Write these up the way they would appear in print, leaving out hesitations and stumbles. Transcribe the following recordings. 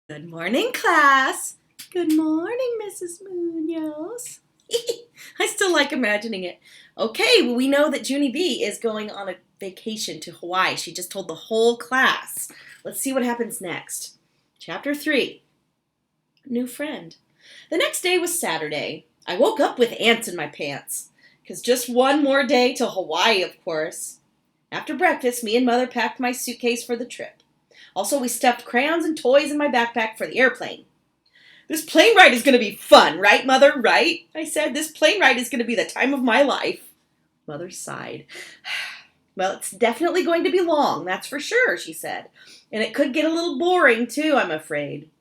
Good morning, class. Good morning, Mrs. Munoz. I still like imagining it. Okay, well, we know that Junie B is going on a vacation to Hawaii. She just told the whole class. Let's see what happens next. Chapter 3, New Friend. The next day was Saturday. I woke up with ants in my pants. Because just one more day to Hawaii, of course. After breakfast, me and Mother packed my suitcase for the trip. Also, we stuffed crayons and toys in my backpack for the airplane. This plane ride is going to be fun, right, Mother? Right? I said, this plane ride is going to be the time of my life. Mother sighed. Well, it's definitely going to be long, that's for sure, she said. And it could get a little boring, too, I'm afraid.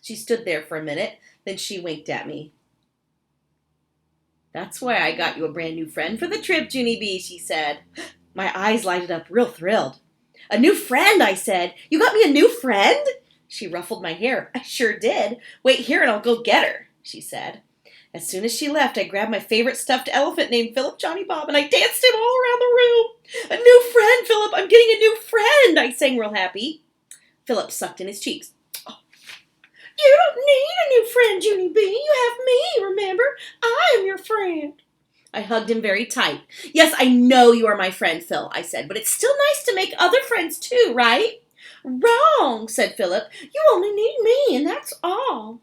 She stood there for a minute, then she winked at me. That's why I got you a brand new friend for the trip, Junie B, she said. My eyes lighted up real thrilled. A new friend, I said. You got me a new friend? She ruffled my hair. I sure did. Wait here and I'll go get her, she said. As soon as she left, I grabbed my favorite stuffed elephant named Philip Johnny Bob and I danced him all around the room. A new friend, Philip. I'm getting a new friend, I sang real happy. Philip sucked in his cheeks. Oh, you don't need a new friend, Junie B. You have me, remember? I am your friend. I hugged him very tight. Yes, I know you are my friend, Phil, I said, but it's still nice to make other friends too, right? Wrong, said Philip. You only need me, and that's all.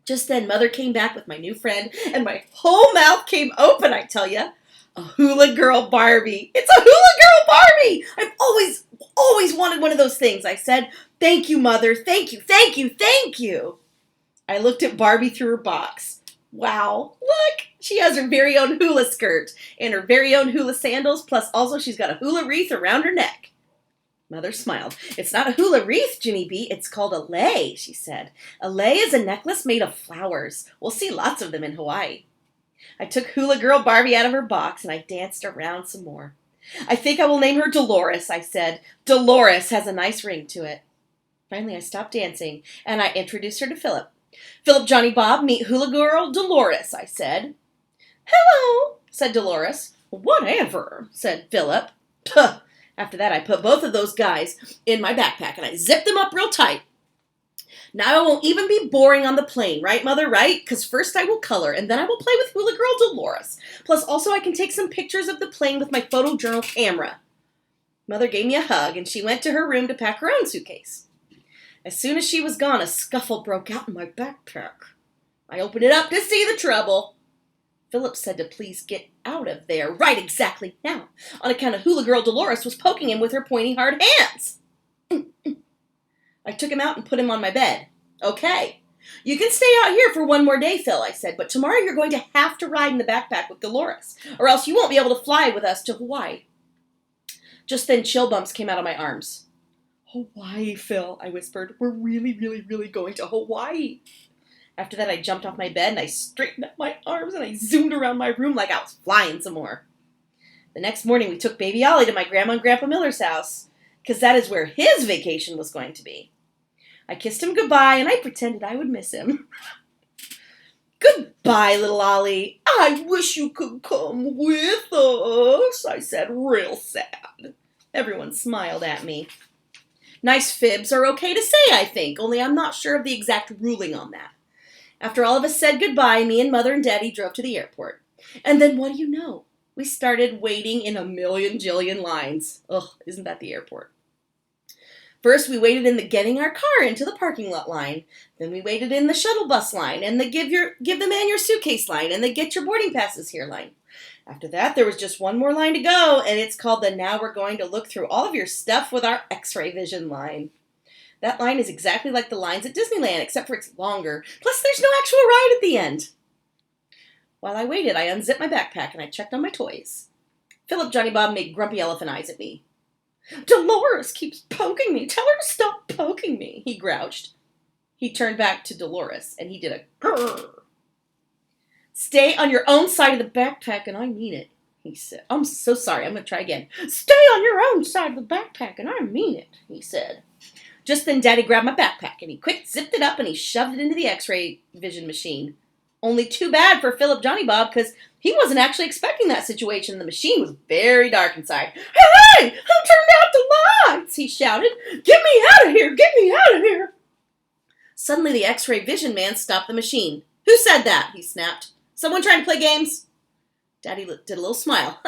Just then, Mother came back with my new friend, and my whole mouth came open, I tell you. A hula girl Barbie. It's a hula girl Barbie! I've always wanted one of those things, I said. Thank you, Mother. Thank you, thank you, thank you. I looked at Barbie through her box. Wow, look, she has her very own hula skirt and her very own hula sandals, plus also she's got a hula wreath around her neck. Mother smiled. It's not a hula wreath, Junie B, it's called a lei, she said. A lei is a necklace made of flowers. We'll see lots of them in Hawaii. I took hula girl Barbie out of her box and I danced around some more. I think I will name her Dolores, I said. Dolores has a nice ring to it. Finally, I stopped dancing and I introduced her to Philip. Philip Johnny Bob, meet hula girl Dolores, I said. Hello, said Dolores. Whatever, said Philip. Puh. After that, I put both of those guys in my backpack and I zipped them up real tight. Now I won't even be boring on the plane, right, Mother, right? Because first I will color and then I will play with hula girl Dolores. Plus also I can take some pictures of the plane with my photojournal camera. Mother gave me a hug and she went to her room to pack her own suitcase. As soon as she was gone, a scuffle broke out in my backpack. I opened it up to see the trouble. Philip said to please get out of there right exactly now, on account of hula girl Dolores was poking him with her pointy hard hands. I took him out and put him on my bed. Okay, you can stay out here for one more day, Phil, I said, but tomorrow you're going to have to ride in the backpack with Dolores, or else you won't be able to fly with us to Hawaii. Just then chill bumps came out of my arms. Hawaii, Phil, I whispered. We're really going to Hawaii. After that, I jumped off my bed and I straightened up my arms and I zoomed around my room like I was flying some more. The next morning, we took baby Ollie to my Grandma and Grandpa Miller's house, because that is where his vacation was going to be. I kissed him goodbye and I pretended I would miss him. Goodbye, little Ollie. I wish you could come with us, I said, real sad. Everyone smiled at me. Nice fibs are okay to say, I think, only I'm not sure of the exact ruling on that. After all of us said goodbye, me and Mother and Daddy drove to the airport. And then what do you know? We started waiting in a million jillion lines. Ugh, isn't that the airport? First, we waited in the getting our car into the parking lot line. Then we waited in the shuttle bus line and the give the man your suitcase line and the get your boarding passes here line. After that, there was just one more line to go, and it's called the now we're going to look through all of your stuff with our x-ray vision line. That line is exactly like the lines at Disneyland, except for it's longer. Plus, there's no actual ride at the end. While I waited, I unzipped my backpack and I checked on my toys. Philip Johnny Bob made grumpy elephant eyes at me. Dolores keeps poking me. Tell her to stop poking me, he grouched. He turned back to Dolores, and he did a grrr. Stay on your own side of the backpack, and I mean it, he said. I'm so sorry. I'm going to try again. Stay on your own side of the backpack, and I mean it, he said. Just then, Daddy grabbed my backpack, and he quick zipped it up, and he shoved it into the x-ray vision machine. Only too bad for Philip Johnny Bob, because he wasn't actually expecting that situation. The machine was very dark inside. Hey, who turned out the lights? He shouted. Get me out of here! Get me out of here! Suddenly the X-ray vision man stopped the machine. "Who said that?" he snapped. "Someone trying to play games?" Daddy did a little smile.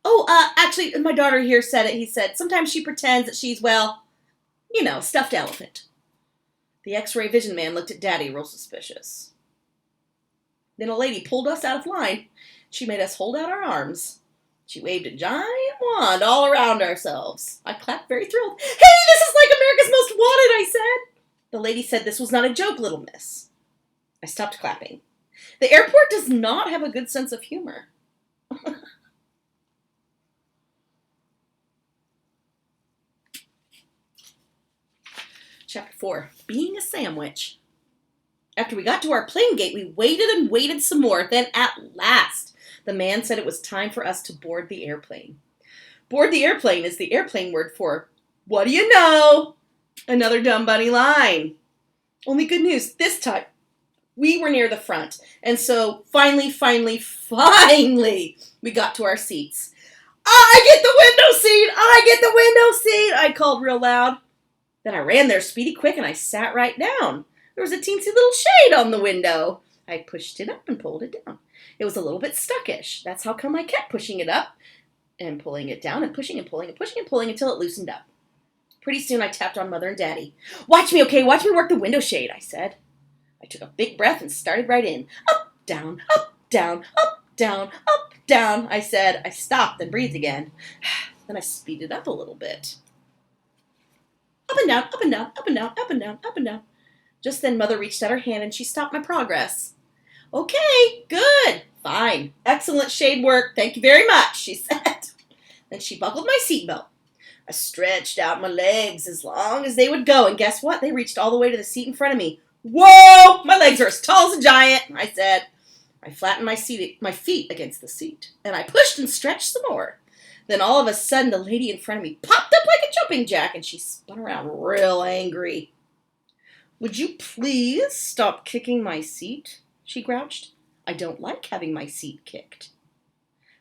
"Oh, actually, my daughter here said it," he said. "Sometimes she pretends that she's, well, stuffed elephant." The X-ray vision man looked at Daddy real suspicious. Then a lady pulled us out of line. She made us hold out our arms. She waved a giant wand all around ourselves. I clapped, very thrilled. "Hey, this is like America's Most Wanted," I said. The lady said this was not a joke, little miss. I stopped clapping. The airport does not have a good sense of humor. Chapter 4, Being a Sandwich. After we got to our plane gate, we waited and waited some more. Then at last, the man said it was time for us to board the airplane. Board the airplane is the airplane word for, what do you know? Another dumb bunny line. Only good news, this time, we were near the front. And so finally, we got to our seats. "I get the window seat! I get the window seat!" I called real loud. Then I ran there speedy quick and I sat right down. There was a teensy little shade on the window. I pushed it up and pulled it down. It was a little bit stuckish. That's how come I kept pushing it up and pulling it down and pushing and pulling and pushing and pulling until it loosened up. Pretty soon I tapped on Mother and Daddy. "Watch me, okay? Watch me work the window shade," I said. I took a big breath and started right in. "Up, down, up, down, up, down, up, down," I said. I stopped and breathed again. Then I speeded up a little bit. Up and down, up and down, up and down, up and down, up and down. Just then Mother reached out her hand and she stopped my progress. "Okay, good, fine, excellent shade work, thank you very much," she said. Then she buckled my seatbelt. I stretched out my legs as long as they would go, and guess what? They reached all the way to the seat in front of me. "Whoa, my legs are as tall as a giant," I said. I flattened my feet against the seat, and I pushed and stretched some more. Then all of a sudden, the lady in front of me popped up like a jumping jack, and she spun around real angry. "Would you please stop kicking my seat?" she grouched. "I don't like having my seat kicked."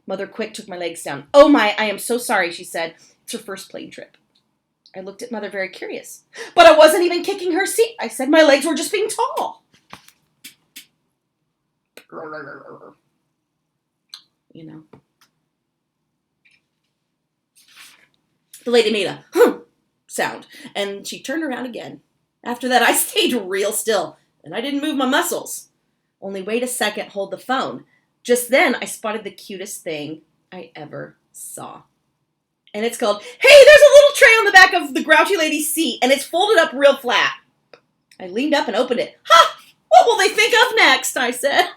Mother quick took my legs down. "Oh my, I am so sorry," she said. "It's her first plane trip." I looked at Mother very curious. "But I wasn't even kicking her seat," I said. "My legs were just being tall." The lady made a sound, and she turned around again. After that, I stayed real still, and I didn't move my muscles. Only wait a second, hold the phone. Just then, I spotted the cutest thing I ever saw. And it's called, "Hey, there's a little tray on the back of the grouchy lady's seat, and it's folded up real flat." I leaned up and opened it. "Ha! What will they think of next?" I said.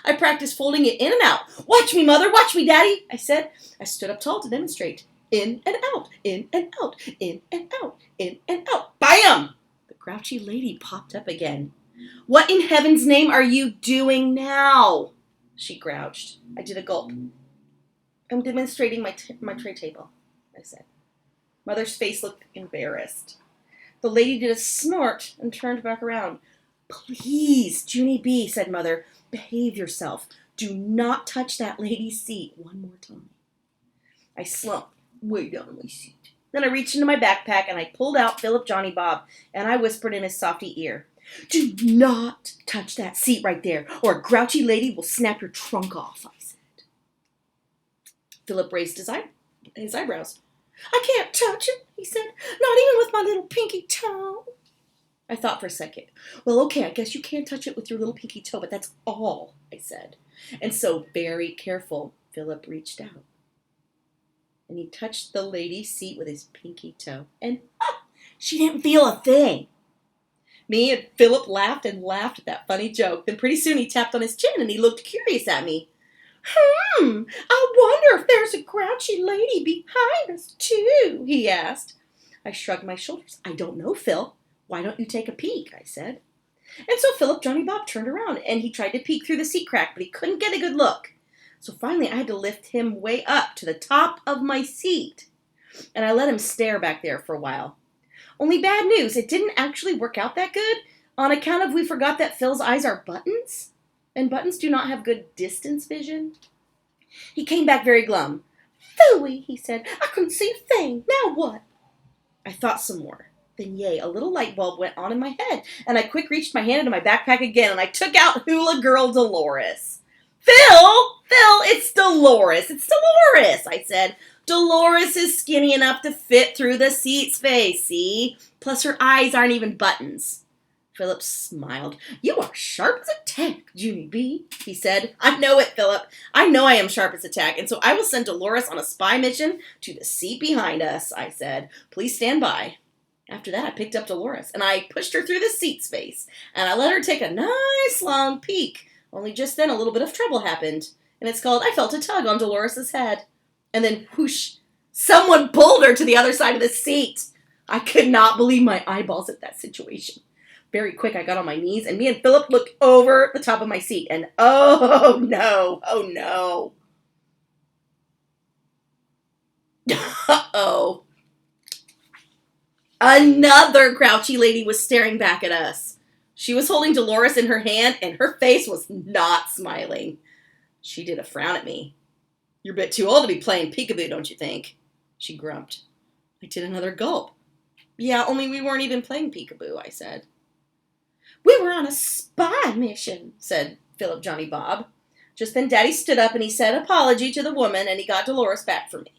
I practiced folding it in and out. "Watch me, Mother, watch me, Daddy," I said. I stood up tall to demonstrate. In and out, in and out, in and out, in and out. Bam! The grouchy lady popped up again. "What in heaven's name are you doing now?" she grouched. I did a gulp. "I'm demonstrating my tray table," I said. Mother's face looked embarrassed. The lady did a snort and turned back around. "Please, Junie B," said Mother, "behave yourself. Do not touch that lady's seat one more time." I slumped way down on my seat. Then I reached into my backpack and I pulled out Philip Johnny Bob and I whispered in his softy ear, "Do not touch that seat right there or a grouchy lady will snap your trunk off," I said. Philip raised his eyebrows. "I can't touch it," he said, "not even with my little pinky toe." I thought for a second. "Well, okay, I guess you can't touch it with your little pinky toe, but that's all," I said. And so, very careful, Philip reached out. And he touched the lady's seat with his pinky toe. And she didn't feel a thing. Me and Philip laughed and laughed at that funny joke. Then pretty soon he tapped on his chin and he looked curious at me. I wonder if there's a grouchy lady behind us, too," he asked. I shrugged my shoulders. "I don't know, Phil. Why don't you take a peek?" I said. And so Philip Johnny Bob turned around and he tried to peek through the seat crack, but he couldn't get a good look. So finally I had to lift him way up to the top of my seat. And I let him stare back there for a while. Only bad news, it didn't actually work out that good on account of we forgot that Phil's eyes are buttons. And buttons do not have good distance vision. He came back very glum. "Phooey," he said. "I couldn't see a thing. Now what?" I thought some more. Then, yay, a little light bulb went on in my head, and I quick reached my hand into my backpack again, and I took out Hula Girl Dolores. Phil, it's Dolores. It's Dolores, I said. Dolores is skinny enough to fit through the seat space, see? Plus her eyes aren't even buttons. Philip smiled. You are sharp as a tack, Junie B, he said. I know it, Philip. I know I am sharp as a tack, and so I will send Dolores on a spy mission to the seat behind us, I said. Please stand by. After that, I picked up Dolores, and I pushed her through the seat space, and I let her take a nice long peek. Only just then a little bit of trouble happened, and it's called I felt a tug on Dolores' head. And then, whoosh, someone pulled her to the other side of the seat. I could not believe my eyeballs at that situation. Very quick, I got on my knees, and me and Philip looked over the top of my seat, and oh no, uh-oh. Another grouchy lady was staring back at us. She was holding Dolores in her hand, and her face was not smiling. She did a frown at me. You're a bit too old to be playing peekaboo, don't you think? She grumped. I did another gulp. Yeah, only we weren't even playing peekaboo, I said. We were on a spy mission, said Philip Johnny Bob. Just then Daddy stood up and he said apology to the woman, and he got Dolores back for me.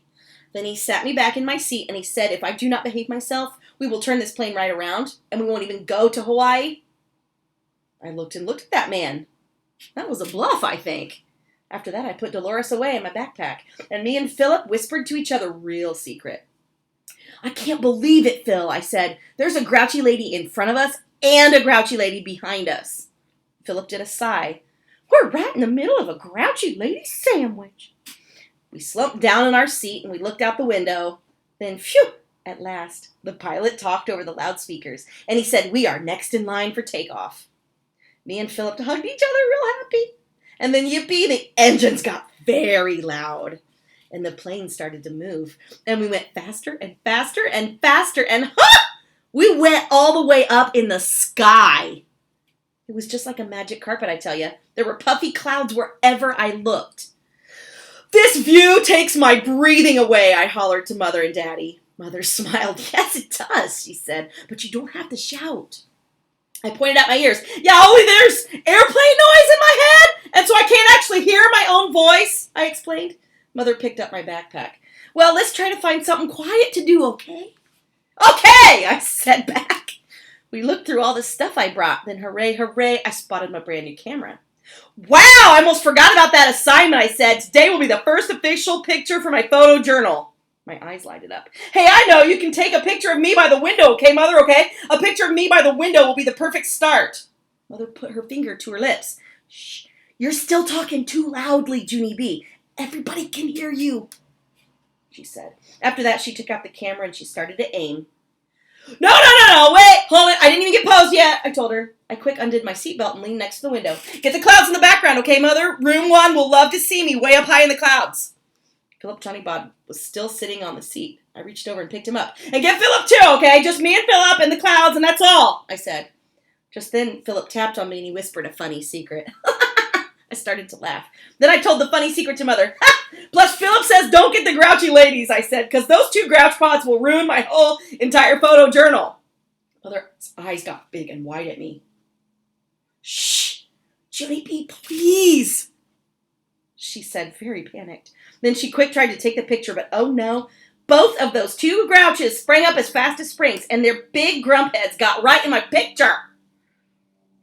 Then he sat me back in my seat and he said, if I do not behave myself, we will turn this plane right around and we won't even go to Hawaii. I looked at that man. That was a bluff, I think. After that, I put Dolores away in my backpack, and me and Philip whispered to each other real secret. I can't believe it, Phil, I said. There's a grouchy lady in front of us and a grouchy lady behind us. Philip did a sigh. We're right in the middle of a grouchy lady sandwich. We slumped down in our seat and we looked out the window. Then, phew, at last, the pilot talked over the loudspeakers, and he said, we are next in line for takeoff. Me and Philip hugged each other real happy. And then, yippee, the engines got very loud. And the plane started to move. And we went faster and faster and faster. And we went all the way up in the sky. It was just like a magic carpet, I tell you. There were puffy clouds wherever I looked. This view takes my breathing away, I hollered to Mother and Daddy. Mother smiled. Yes, it does, she said. But you don't have to shout. I pointed at my ears. Yeah, only there's airplane noise in my head, and so I can't actually hear my own voice, I explained. Mother picked up my backpack. Well, let's try to find something quiet to do, okay? Okay, I said back. We looked through all the stuff I brought. Then, hooray, I spotted my brand new camera. Wow, I almost forgot about that assignment, I said. Today will be the first official picture for my photo journal. My eyes lighted up. Hey, I know, you can take a picture of me by the window, okay, Mother, okay? A picture of me by the window will be the perfect start. Mother put her finger to her lips. Shh, you're still talking too loudly, Junie B. Everybody can hear you, she said. After that, she took out the camera and she started to aim. No, wait, hold it. I didn't even get posed yet, I told her. I quick undid my seatbelt and leaned next to the window. Get the clouds in the background, okay, Mother? Room 1 will love to see me way up high in the clouds. Philip Johnny Bob was still sitting on the seat. I reached over and picked him up. And get Philip too, okay? Just me and Philip and the clouds, and that's all, I said. Just then, Philip tapped on me and he whispered a funny secret. I started to laugh. Then I told the funny secret to Mother. Plus, Philip says don't get the grouchy ladies, I said, because those 2 grouch pots will ruin my whole entire photo journal. Mother's eyes got big and wide at me. Shh, Junie B, please, she said, very panicked. Then she quick tried to take the picture, but oh no, both of those 2 grouches sprang up as fast as springs, and their big grump heads got right in my picture.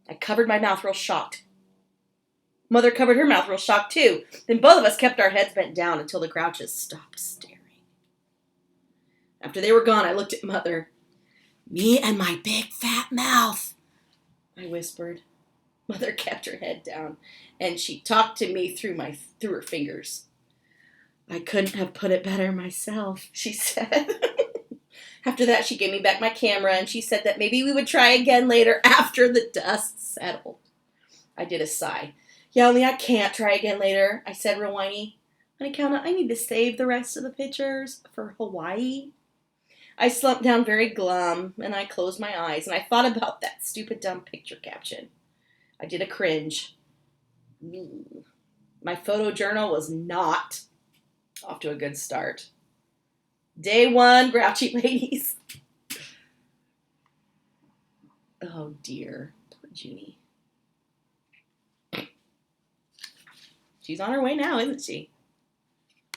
I covered my mouth real shocked. Mother covered her mouth real shocked too. Then both of us kept our heads bent down until the grouches stopped staring. After they were gone, I looked at Mother. Me and my big fat mouth, I whispered. Mother kept her head down, and she talked to me through her fingers. I couldn't have put it better myself, she said. After that, she gave me back my camera, and she said that maybe we would try again later after the dust settled. I did a sigh. Yeah, only I can't try again later, I said real whiny. On account of I need to save the rest of the pictures for Hawaii. I slumped down very glum, and I closed my eyes, and I thought about that stupid dumb picture caption. I did a cringe. My photo journal was not off to a good start. Day 1, grouchy ladies. Oh, dear. Poor Junie. She's on her way now, isn't she?